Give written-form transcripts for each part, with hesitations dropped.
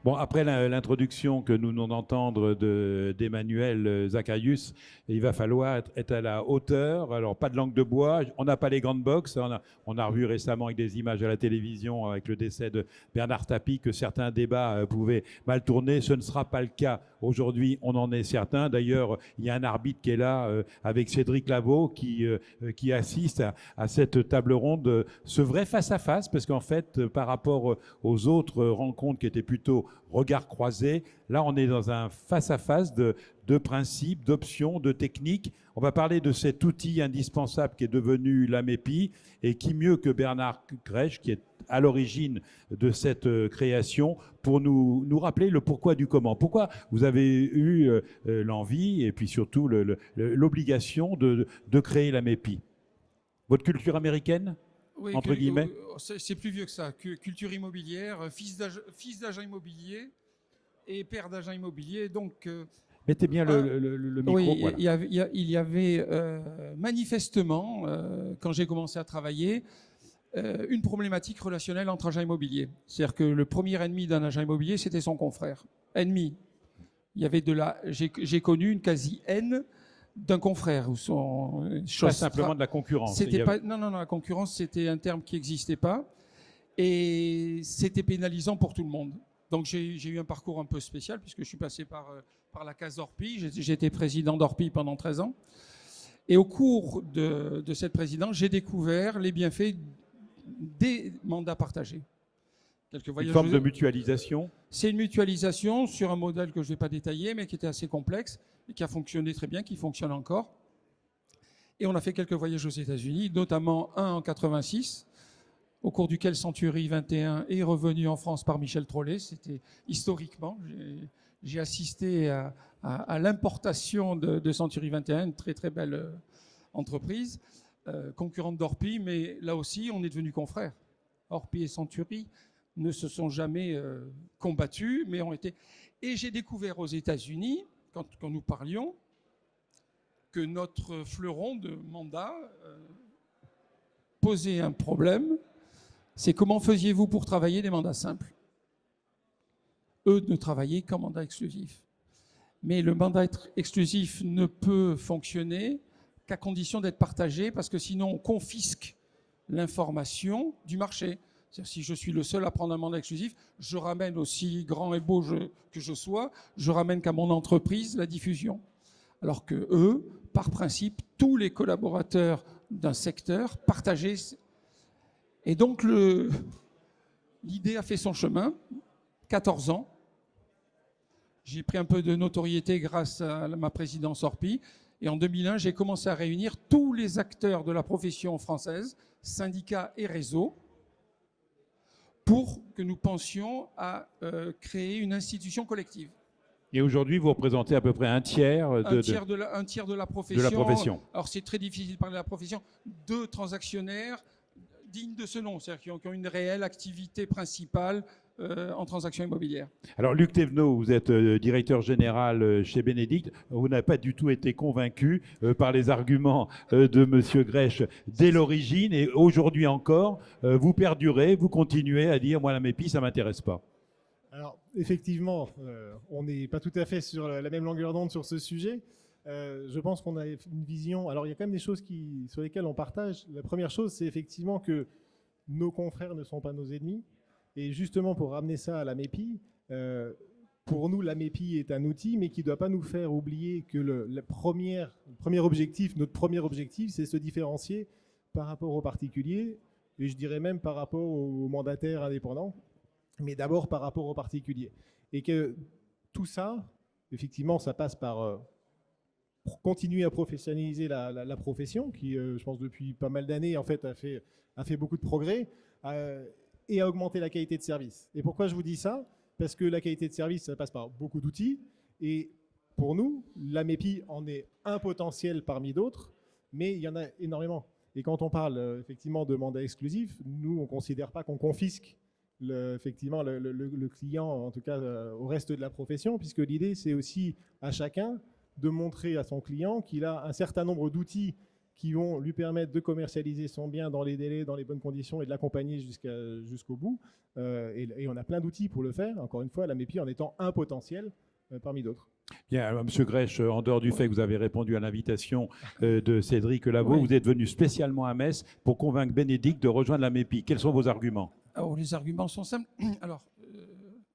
Bon, après l'introduction que nous venons d'entendre d'Emmanuel Zacharius, il va falloir être à la hauteur. Alors, pas de langue de bois, on n'a pas les grandes boxes. On a revu récemment avec des images à la télévision, avec le décès de Bernard Tapie, que certains débats pouvaient mal tourner. Ce ne sera pas le cas aujourd'hui, on en est certain. D'ailleurs, il y a un arbitre qui est là avec Cédric Lavaux qui assiste à cette table ronde, ce vrai face-à-face, parce qu'en fait, par rapport aux autres rencontres qui étaient plutôt regard croisé, là on est dans un face-à-face de principes, d'options, de techniques. On va parler de cet outil indispensable qui est devenu l'AMEPI, et qui mieux que Bernard Grech, qui est à l'origine de cette création, pour nous rappeler le pourquoi du comment. Pourquoi vous avez eu l'envie et puis surtout l'obligation de créer l'AMEPI? Votre culture américaine, Oui, entre guillemets? c'est plus vieux que ça. Culture immobilière, fils d'agent immobilier et père d'agent immobilier. Donc, mettez bien le micro. oui, voilà. il y avait manifestement, quand j'ai commencé à travailler, une problématique relationnelle entre agents immobiliers. C'est-à-dire que le premier ennemi d'un agent immobilier, c'était son confrère. Ennemi. Il y avait j'ai connu une quasi-haine d'un confrère. Pas simplement de la concurrence. Non, la concurrence, c'était un terme qui n'existait pas. Et c'était pénalisant pour tout le monde. Donc j'ai eu un parcours un peu spécial, puisque je suis passé par la case d'Orpi. J'étais président d'Orpi pendant 13 ans. Et au cours de cette présidence, j'ai découvert les bienfaits des mandats partagés. Une forme de mutualisation. C'est une mutualisation sur un modèle que je ne vais pas détailler, mais qui était assez complexe et qui a fonctionné très bien, qui fonctionne encore. Et on a fait quelques voyages aux États-Unis, notamment un en 86, au cours duquel Century 21 est revenu en France par Michel Trollet. C'était historiquement. J'ai assisté à l'importation de Century 21, une très très belle entreprise, concurrente d'Orpi, mais là aussi, on est devenus confrères. Orpi et Century ne se sont jamais combattus, mais ont été... Et j'ai découvert aux États-Unis, quand nous parlions, que notre fleuron de mandat posait un problème. C'est comment faisiez-vous pour travailler des mandats simples? Eux ne travaillaient qu'en mandat exclusif. Mais le mandat exclusif ne peut fonctionner qu'à condition d'être partagé, parce que sinon on confisque l'information du marché. C'est-à-dire, si je suis le seul à prendre un mandat exclusif, je ramène, aussi grand et beau que je sois, je ramène qu'à mon entreprise la diffusion. Alors que eux, par principe, tous les collaborateurs d'un secteur partageaient. Et donc l'idée a fait son chemin, 14 ans. J'ai pris un peu de notoriété grâce à ma présidence Orpi. Et en 2001, j'ai commencé à réunir tous les acteurs de la profession française, syndicats et réseaux, pour que nous pensions à créer une institution collective. Et aujourd'hui, vous représentez à peu près un tiers de la profession. De la profession. Alors c'est très difficile de parler de la profession. 2 transactionnaires dignes de ce nom, c'est-à-dire qui ont une réelle activité principale en transactions immobilières. Alors Luc Thévenot, vous êtes directeur général chez Bénédicte. Vous n'avez pas du tout été convaincu par les arguments de M. Grech dès l'origine, et aujourd'hui encore, vous perdurez, vous continuez à dire « moi la MEPI, ça ne m'intéresse pas ». Alors effectivement, on n'est pas tout à fait sur la même longueur d'onde sur ce sujet. Je pense qu'on a une vision... Alors il y a quand même des choses sur lesquelles on partage. La première chose, c'est effectivement que nos confrères ne sont pas nos ennemis. Et justement, pour ramener ça à la MEPI, pour nous, la MEPI est un outil, mais qui ne doit pas nous faire oublier que notre premier objectif, c'est se différencier par rapport aux particuliers, et je dirais même par rapport aux mandataires indépendants, mais d'abord par rapport aux particuliers. Et que tout ça, effectivement, ça passe par pour continuer à professionnaliser la profession, qui, je pense, depuis pas mal d'années, en fait, a fait beaucoup de progrès, et à augmenter la qualité de service. Et pourquoi je vous dis ça? Parce que la qualité de service, ça passe par beaucoup d'outils, et pour nous, la MEPI en est un potentiel parmi d'autres, mais il y en a énormément. Et quand on parle effectivement de mandat exclusif, nous, on ne considère pas qu'on confisque effectivement le client, en tout cas au reste de la profession, puisque l'idée, c'est aussi à chacun de montrer à son client qu'il a un certain nombre d'outils qui vont lui permettre de commercialiser son bien dans les délais, dans les bonnes conditions et de l'accompagner jusqu'au bout. Et on a plein d'outils pour le faire. Encore une fois, la MEPI en étant un potentiel parmi d'autres. Bien, alors, Monsieur Grech, en dehors du fait que vous avez répondu à l'invitation de Cédric Lavaux, vous êtes venu spécialement à Metz pour convaincre Bénédicte de rejoindre la MEPI. Quels sont vos arguments? Alors, les arguments sont simples. Alors,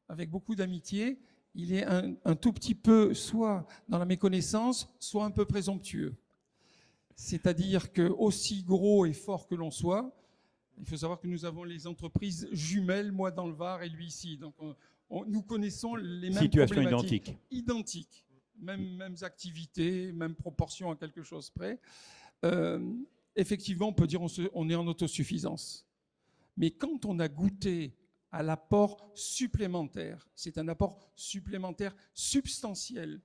avec beaucoup d'amitié, il est un tout petit peu soit dans la méconnaissance, soit un peu présomptueux. C'est-à-dire que aussi gros et fort que l'on soit, il faut savoir que nous avons les entreprises jumelles, moi dans le Var et lui ici. Donc, nous connaissons les mêmes Situation problématiques. identique. Mêmes activités, même proportion à quelque chose près. Effectivement, on peut dire on est en autosuffisance. Mais quand on a goûté à l'apport supplémentaire, c'est un apport supplémentaire substantiel.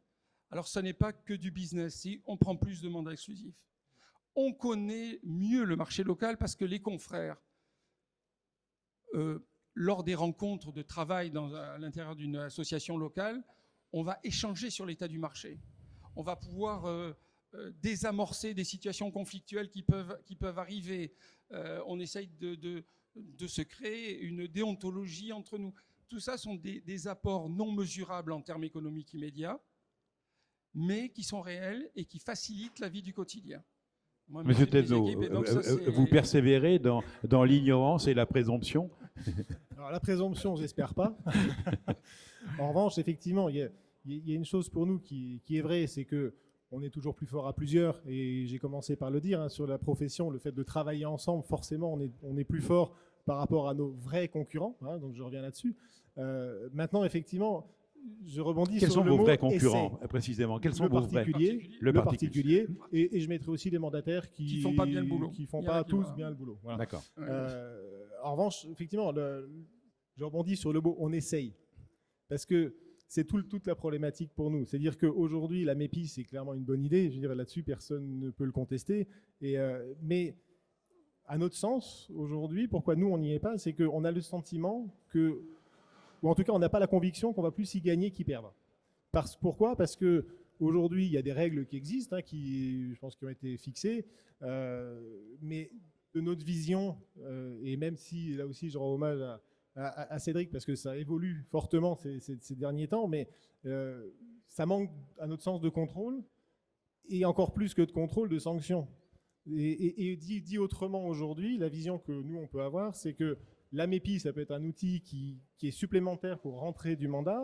Alors, ce n'est pas que du business, on prend plus de mandats exclusifs. On connaît mieux le marché local parce que les confrères, lors des rencontres de travail à l'intérieur d'une association locale, on va échanger sur l'état du marché. On va pouvoir désamorcer des situations conflictuelles qui peuvent arriver. On essaye de se créer une déontologie entre nous. Tout ça sont des apports non mesurables en termes économiques immédiats, mais qui sont réels et qui facilitent la vie du quotidien. Moi, Monsieur Thévenot, vous persévérez dans l'ignorance et la présomption? Alors la présomption, j'espère pas. En revanche, effectivement, il y a une chose pour nous qui est vraie, c'est que on est toujours plus fort à plusieurs. Et j'ai commencé par le dire, sur la profession, le fait de travailler ensemble, forcément, on est plus fort par rapport à nos vrais concurrents. Donc je reviens là-dessus. Maintenant, effectivement, je rebondis Quels sur le sont mot vos vrais concurrents, essai. précisément? Quels sont vos vrais? Le particulier. Et je mettrai aussi les mandataires qui font pas bien le boulot. Qui font pas tous bien le boulot. Voilà. D'accord. En revanche, effectivement, je rebondis sur le mot « on essaye ». Parce que c'est toute la problématique pour nous. C'est-à-dire qu'aujourd'hui, la MEPI, c'est clairement une bonne idée. Je veux dire, là-dessus, personne ne peut le contester. Mais à notre sens, aujourd'hui, pourquoi nous, on n'y est pas, c'est qu'on a le sentiment que, ou en tout cas, on n'a pas la conviction qu'on va plus y gagner qu'y perdre. Pourquoi? Parce qu'aujourd'hui, il y a des règles qui existent, je pense, qui ont été fixées. Mais de notre vision, et même si, là aussi, je rends hommage à Cédric, parce que ça évolue fortement ces derniers temps, mais ça manque, à notre sens, de contrôle, et encore plus que de contrôle, de sanctions. Et dit autrement aujourd'hui, la vision que nous, on peut avoir, c'est que la MEPI, ça peut être un outil qui est supplémentaire pour rentrer du mandat.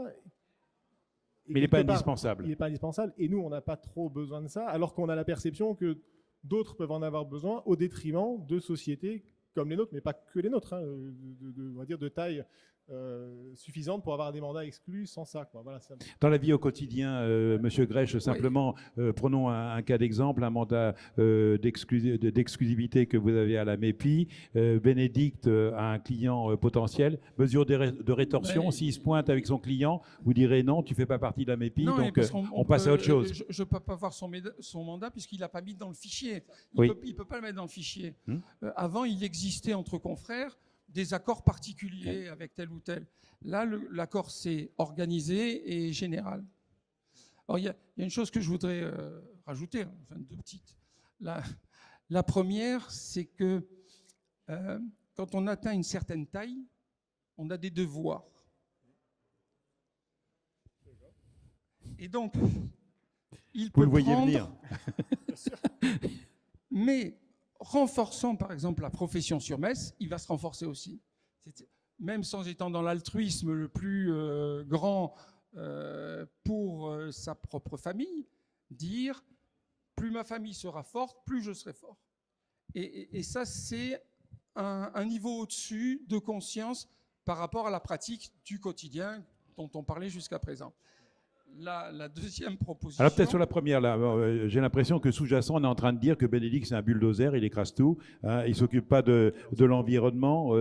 Mais il n'est pas indispensable. Il n'est pas indispensable, et nous, on n'a pas trop besoin de ça, alors qu'on a la perception que d'autres peuvent en avoir besoin au détriment de sociétés comme les nôtres, mais pas que les nôtres, on va dire de taille suffisante pour avoir des mandats exclus sans ça. Voilà, ça. Dans la vie au quotidien, Monsieur Grech, simplement, prenons un cas d'exemple, un mandat d'exclusivité que vous avez à la MEPI. Bénédicte a un client potentiel. Mesure de rétorsion, s'il se pointe avec son client, vous direz non, tu ne fais pas partie de la MEPI, non, donc on passe à autre chose. Je ne peux pas voir son mandat puisqu'il n'a pas mis dans le fichier. Il ne peut pas le mettre dans le fichier. Avant, il existait entre confrères des accords particuliers avec tel ou tel. Là, l'accord, c'est organisé et général. Alors, il y a une chose que je voudrais rajouter, enfin deux petites. La première, c'est que quand on atteint une certaine taille, on a des devoirs. Et donc, il peut vous le voyez prendre... venir. Mais renforçant par exemple la profession sur Metz, il va se renforcer aussi. Même sans étant dans l'altruisme le plus grand pour sa propre famille, dire plus ma famille sera forte, plus je serai fort. Et ça, c'est un niveau au-dessus de conscience par rapport à la pratique du quotidien dont on parlait jusqu'à présent. La deuxième proposition... Alors peut-être sur la première, là, j'ai l'impression que sous-jacent, on est en train de dire que Bénédicte, c'est un bulldozer, il écrase tout, il ne s'occupe pas de l'environnement.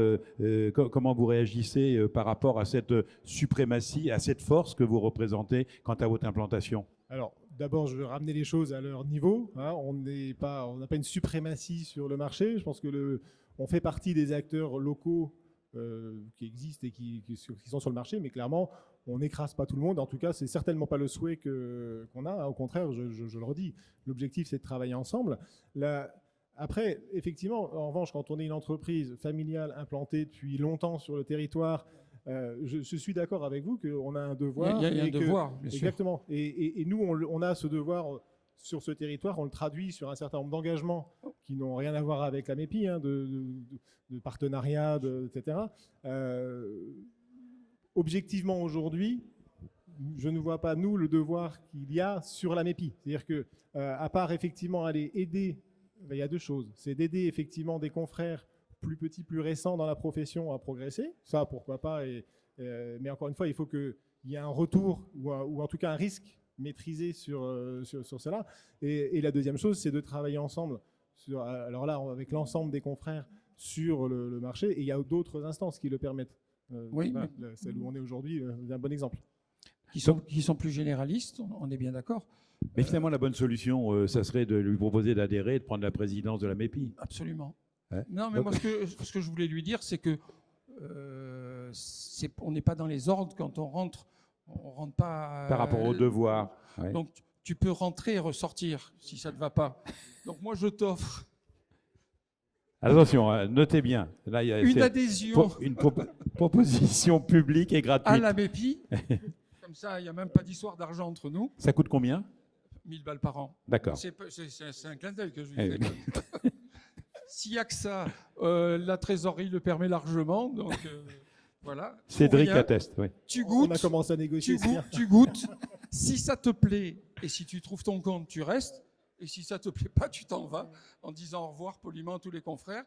Comment vous réagissez par rapport à cette suprématie, à cette force que vous représentez quant à votre implantation? Alors, d'abord, je veux ramener les choses à leur niveau. On n'a pas une suprématie sur le marché. Je pense que on fait partie des acteurs locaux qui existent et qui sont sur le marché, mais clairement, on n'écrase pas tout le monde. En tout cas, c'est certainement pas le souhait qu'on a. Au contraire, je le redis, l'objectif, c'est de travailler ensemble. Après, effectivement, en revanche, quand on est une entreprise familiale implantée depuis longtemps sur le territoire, je suis d'accord avec vous qu'on a un devoir. Il y a un devoir, bien sûr. Exactement. Et nous, on a ce devoir sur ce territoire, on le traduit sur un certain nombre d'engagements qui n'ont rien à voir avec la MEPI, de partenariat, etc. Objectivement, aujourd'hui, je ne vois pas, nous, le devoir qu'il y a sur la MEPI. C'est-à-dire que, à part effectivement aller aider, il y a deux choses. C'est d'aider effectivement des confrères plus petits, plus récents dans la profession à progresser. Ça, pourquoi pas. Mais encore une fois, il faut qu'il y ait un retour ou en tout cas un risque maîtrisé sur cela. Et la deuxième chose, c'est de travailler ensemble, alors là, avec l'ensemble des confrères sur le marché. Et il y a d'autres instances qui le permettent. Oui, celle où on est aujourd'hui est un bon exemple. Qui sont plus généralistes, on est bien d'accord. Mais finalement, la bonne solution, ça serait de lui proposer d'adhérer et de prendre la présidence de la MEPI. Absolument. Ouais. Non, mais moi, ce que je voulais lui dire, c'est que on n'est pas dans les ordres quand on rentre pas. Par rapport au devoir. Ouais. Donc, tu peux rentrer et ressortir si ça ne te va pas. Donc, moi, je t'offre. Attention, notez bien. Là, il y a une adhésion. Une proposition publique et gratuite. À la MEPI. Comme ça, il n'y a même pas d'histoire d'argent entre nous. Ça coûte combien ? 1000 balles par an. D'accord. C'est un clin d'œil que je lui fais. S'il n'y a que ça, la trésorerie le permet largement. Donc, voilà. Cédric atteste, oui. Tu goûtes. On a commencé à négocier. Tu goûtes. Si ça te plaît et si tu trouves ton compte, tu restes. Et si ça ne te plaît pas, tu t'en vas en disant au revoir poliment à tous les confrères.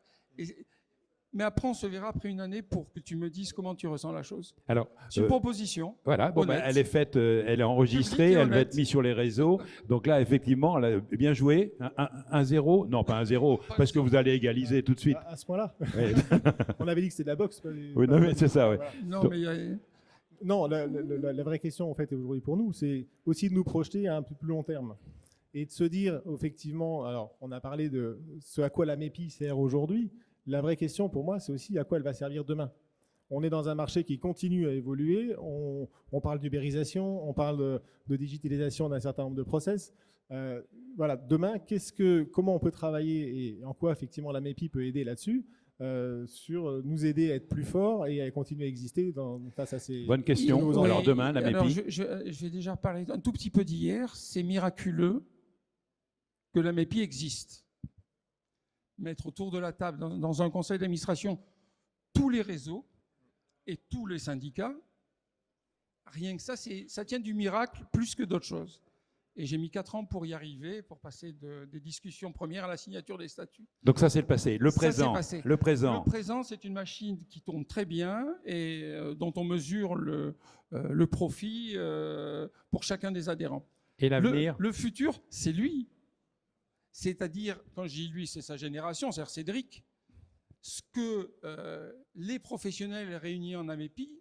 Mais après, on se verra après une année pour que tu me dises comment tu ressens la chose. Alors, c'est une proposition. Voilà, bon, elle est faite, elle est enregistrée, elle va être mise sur les réseaux. Donc là, effectivement, elle a bien joué. 1-0 ? Non, pas 1-0, parce que vous allez égaliser tout de suite. À ce point-là Ouais. On avait dit que c'était de la boxe. Oui, non, mais c'est ça, oui. Voilà. Non, Donc, mais non, la vraie question, en fait, aujourd'hui pour nous, c'est aussi de nous projeter à un peu plus long terme. Et de se dire, effectivement, alors, on a parlé de ce à quoi la MEPI sert aujourd'hui. La vraie question pour moi, c'est aussi à quoi elle va servir demain. On est dans un marché qui continue à évoluer. On parle d'ubérisation, on parle de digitalisation d'un certain nombre de process. Voilà, demain, comment on peut travailler et en quoi effectivement la MEPI peut aider là-dessus, sur nous aider à être plus forts et à continuer à exister face à ces... Bonne question. Alors demain, la MEPI... Alors, je vais déjà parler un tout petit peu d'hier. C'est miraculeux que la MEPI existe. Mettre autour de la table, dans un conseil d'administration, tous les réseaux et tous les syndicats, rien que ça, ça tient du miracle plus que d'autres choses. Et j'ai mis 4 ans pour y arriver, pour passer des discussions premières à la signature des statuts. Donc ça, c'est le passé. Le présent. Le présent. Le présent, c'est une machine qui tourne très bien et dont on mesure le profit pour chacun des adhérents. Et l'avenir ? Le futur, c'est lui. C'est-à-dire, quand je dis lui, c'est sa génération, c'est-à-dire Cédric, ce que les professionnels réunis en AMEPI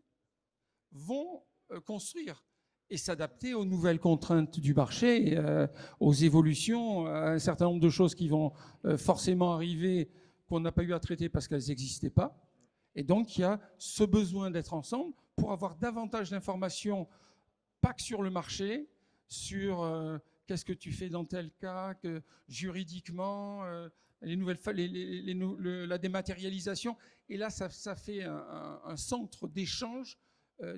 vont construire et s'adapter aux nouvelles contraintes du marché, aux évolutions, à un certain nombre de choses qui vont forcément arriver qu'on n'a pas eu à traiter parce qu'elles n'existaient pas. Et donc, il y a ce besoin d'être ensemble pour avoir davantage d'informations, pas que sur le marché, sur... qu'est-ce que tu fais dans tel cas, que juridiquement, la dématérialisation. Et là, ça fait un centre d'échange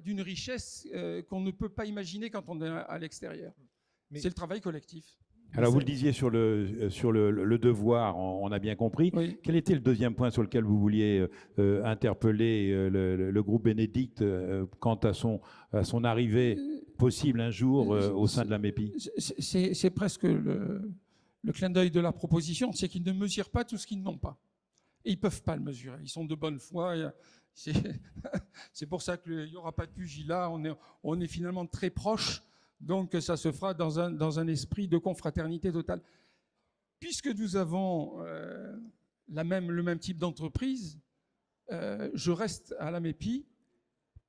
d'une richesse qu'on ne peut pas imaginer quand on est à l'extérieur. C'est le travail collectif. Alors, vous le disiez sur le devoir, on a bien compris. Oui. Quel était le deuxième point sur lequel vous vouliez interpeller le groupe Bénédicte quant à son arrivée possible un jour au sein de la MEPI ? C'est presque le clin d'œil de la proposition, c'est qu'ils ne mesurent pas tout ce qu'ils n'ont pas. Et ils ne peuvent pas le mesurer. Ils sont de bonne foi. C'est pour ça qu'il n'y aura pas de pugilat. On est finalement très proches. Donc, ça se fera dans un esprit de confraternité totale. Puisque nous avons le même type d'entreprise, je reste à la MEPI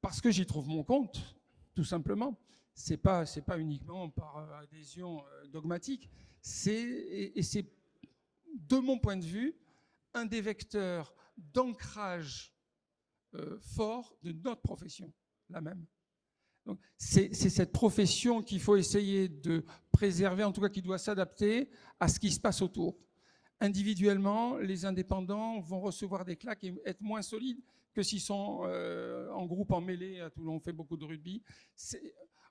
parce que j'y trouve mon compte, tout simplement. C'est pas uniquement par adhésion dogmatique. C'est, de mon point de vue, un des vecteurs d'ancrage fort de notre profession, la même. Donc, c'est cette profession qu'il faut essayer de préserver, en tout cas qui doit s'adapter à ce qui se passe autour. Individuellement, les indépendants vont recevoir des claques et être moins solides que s'ils sont en groupe, en mêlée. À Toulon, on fait beaucoup de rugby.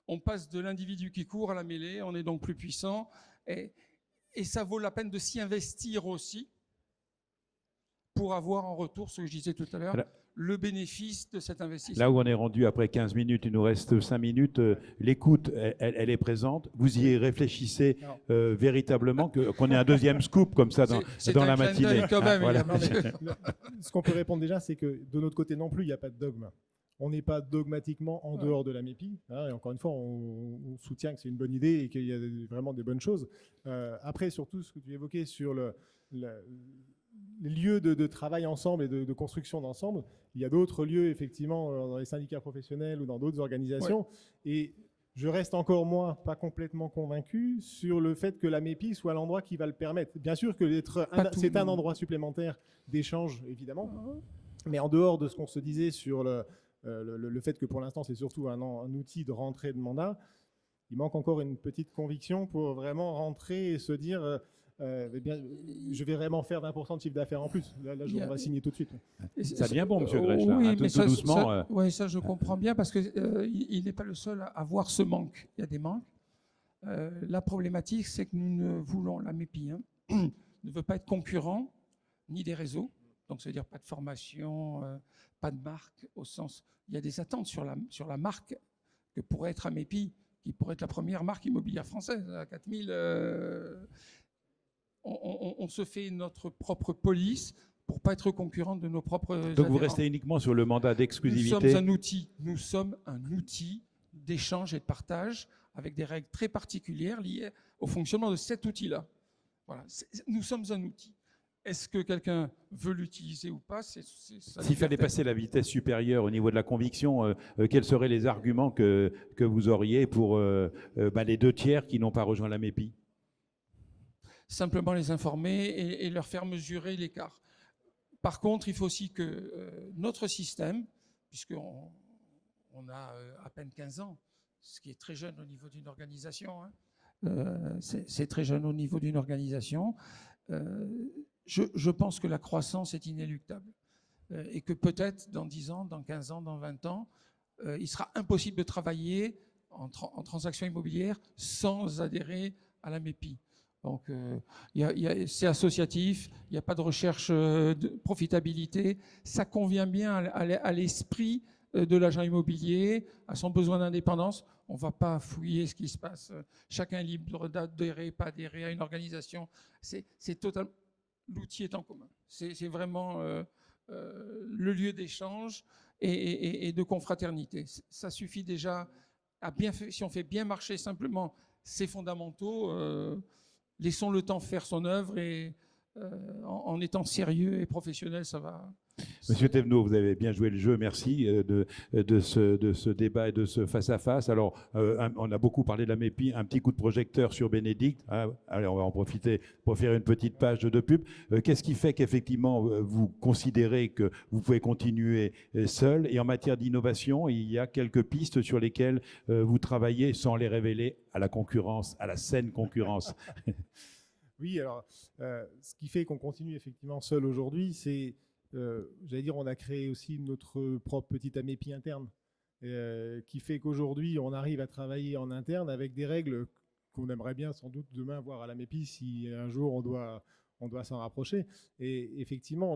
On passe de l'individu qui court à la mêlée, on est donc plus puissant. Et ça vaut la peine de s'y investir aussi pour avoir en retour, ce que je disais tout à l'heure, le bénéfice de cet investissement. Là où on est rendu après 15 minutes, il nous reste 5 minutes. L'écoute, elle est présente. Vous y réfléchissez véritablement, qu'on ait un deuxième scoop comme ça dans la matinée. Quand même, voilà. Ce qu'on peut répondre déjà, c'est que de notre côté non plus, il n'y a pas de dogme. On n'est pas dogmatiquement en dehors de la MEPI. Hein, et encore une fois, on soutient que c'est une bonne idée et qu'il y a vraiment des bonnes choses. Après, surtout, ce que tu évoquais sur les lieux de travail ensemble et de construction d'ensemble, il y a d'autres lieux, effectivement, dans les syndicats professionnels ou dans d'autres organisations. Ouais. Et je reste encore, moi, pas complètement convaincu sur le fait que la MEPI soit l'endroit qui va le permettre. Bien sûr que c'est un endroit supplémentaire d'échange, évidemment. Mais en dehors de ce qu'on se disait sur le fait que pour l'instant, c'est surtout un outil de rentrée de mandat, il manque encore une petite conviction pour vraiment rentrer et se dire eh bien, je vais vraiment faire 20% de chiffre d'affaires en plus. Là, on va signer tout de suite. Ça devient bon, M. Grech, là, oui, hein, mais tout doucement. Oui, ça je comprends bien, parce qu'il n'est pas le seul à voir ce manque. Il y a des manques. La problématique, c'est que nous ne voulons, la MEPI, ne veut pas être concurrent ni des réseaux. Donc, ça veut dire pas de formation, pas de marque, au sens... Il y a des attentes sur la marque que pourrait être MEPI, qui pourrait être la première marque immobilière française, à 4000... On se fait notre propre police pour ne pas être concurrent de nos propres adhérents. Donc, vous restez uniquement sur le mandat d'exclusivité. Nous sommes un outil d'échange et de partage avec des règles très particulières liées au fonctionnement de cet outil-là. Voilà. Nous sommes un outil. Est-ce que quelqu'un veut l'utiliser ou pas? S'il fallait passer la vitesse supérieure au niveau de la conviction, quels seraient les arguments que vous auriez pour les 2 tiers qui n'ont pas rejoint la MEPI? Simplement les informer et leur faire mesurer l'écart. Par contre, il faut aussi que notre système, puisqu'on a à peine 15 ans, ce qui est très jeune au niveau d'une organisation, c'est très jeune au niveau d'une organisation, je pense que la croissance est inéluctable et que peut-être dans 10 ans, dans 15 ans, dans 20 ans, il sera impossible de travailler en transaction immobilière sans adhérer à la MEPI. Donc, c'est associatif, il n'y a pas de recherche de profitabilité. Ça convient bien à l'esprit de l'agent immobilier, à son besoin d'indépendance. On ne va pas fouiller ce qui se passe. Chacun est libre d'adhérer, pas adhérer à une organisation. C'est total. L'outil est en commun. C'est vraiment le lieu d'échange et de confraternité. Ça suffit déjà si on fait bien marcher simplement ces fondamentaux. Laissons le temps faire son œuvre et en étant sérieux et professionnel, ça va. Monsieur Thévenot, vous avez bien joué le jeu, merci de ce débat et de ce face-à-face. Alors, on a beaucoup parlé de la MEPI, un petit coup de projecteur sur Bénédicte. Allez, on va en profiter pour faire une petite page de pub. Qu'est-ce qui fait qu'effectivement, vous considérez que vous pouvez continuer seul? Et en matière d'innovation, il y a quelques pistes sur lesquelles vous travaillez sans les révéler à la concurrence, à la saine concurrence. Oui, alors, ce qui fait qu'on continue effectivement seul aujourd'hui, c'est... j'allais dire, on a créé aussi notre propre petite MEPI interne, qui fait qu'aujourd'hui, on arrive à travailler en interne avec des règles qu'on aimerait bien sans doute demain voir à la MEPI si un jour on doit s'en rapprocher. Et effectivement,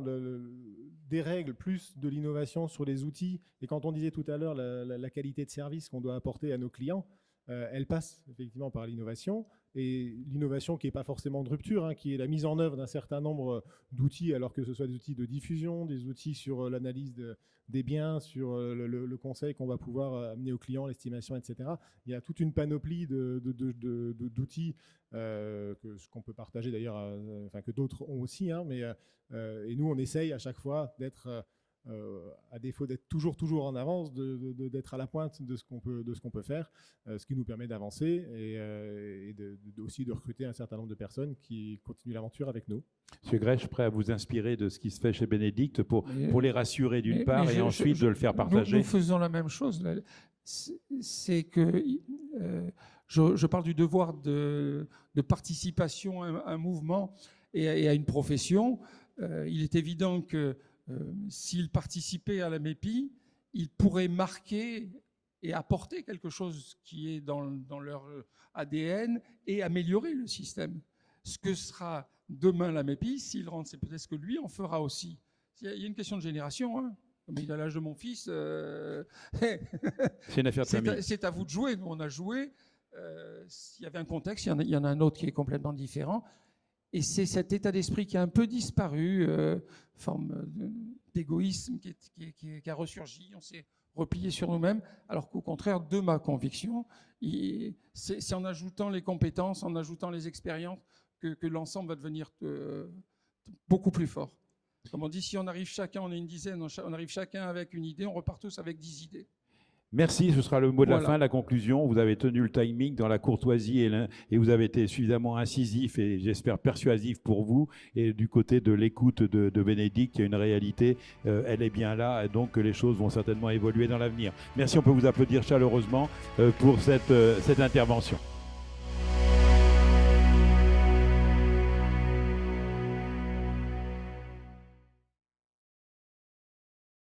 des règles plus de l'innovation sur les outils, et quand on disait tout à l'heure la qualité de service qu'on doit apporter à nos clients, elle passe effectivement par l'innovation, et l'innovation qui n'est pas forcément de rupture, qui est la mise en œuvre d'un certain nombre d'outils, alors que ce soit des outils de diffusion, des outils sur l'analyse des biens, sur le conseil qu'on va pouvoir amener aux clients, l'estimation, etc. Il y a toute une panoplie d'outils qu'on peut partager d'ailleurs, que d'autres ont aussi, et nous on essaye à chaque fois d'être... à défaut d'être toujours en avance, d'être à la pointe de ce qu'on peut faire, ce qui nous permet d'avancer et aussi de recruter un certain nombre de personnes qui continuent l'aventure avec nous. Monsieur Grech, prêt à vous inspirer de ce qui se fait chez Bénédicte pour les rassurer d'une part et ensuite de le faire partager? Nous faisons la même chose. c'est que je parle du devoir de participation à un mouvement et à une profession. Il est évident que s'il participait à la MEPI, il pourrait marquer et apporter quelque chose qui est dans leur ADN et améliorer le système. Ce que sera demain la MEPI, s'il rentre, c'est peut-être ce que lui en fera aussi. Il y a une question de génération, hein. Comme il a l'âge de mon fils, C'est une affaire de famille. c'est à vous de jouer. Nous, on a joué. S'il y avait un contexte, il y en a un autre qui est complètement différent. Et c'est cet état d'esprit qui a un peu disparu, forme d'égoïsme qui a ressurgi. On s'est replié sur nous-mêmes, alors qu'au contraire, de ma conviction, c'est en ajoutant les compétences, en ajoutant les expériences, que l'ensemble va devenir beaucoup plus fort. Comme on dit, si on arrive chacun, on est une dizaine, on arrive chacun avec une idée, on repart tous avec 10 idées. Merci, ce sera le mot de la Voilà. fin, la conclusion. Vous avez tenu le timing dans la courtoisie et vous avez été suffisamment incisif et j'espère persuasif pour vous. Et du côté de l'écoute de Bénédicte, il y a une réalité, elle est bien là, et donc les choses vont certainement évoluer dans l'avenir. Merci, on peut vous applaudir chaleureusement pour cette intervention.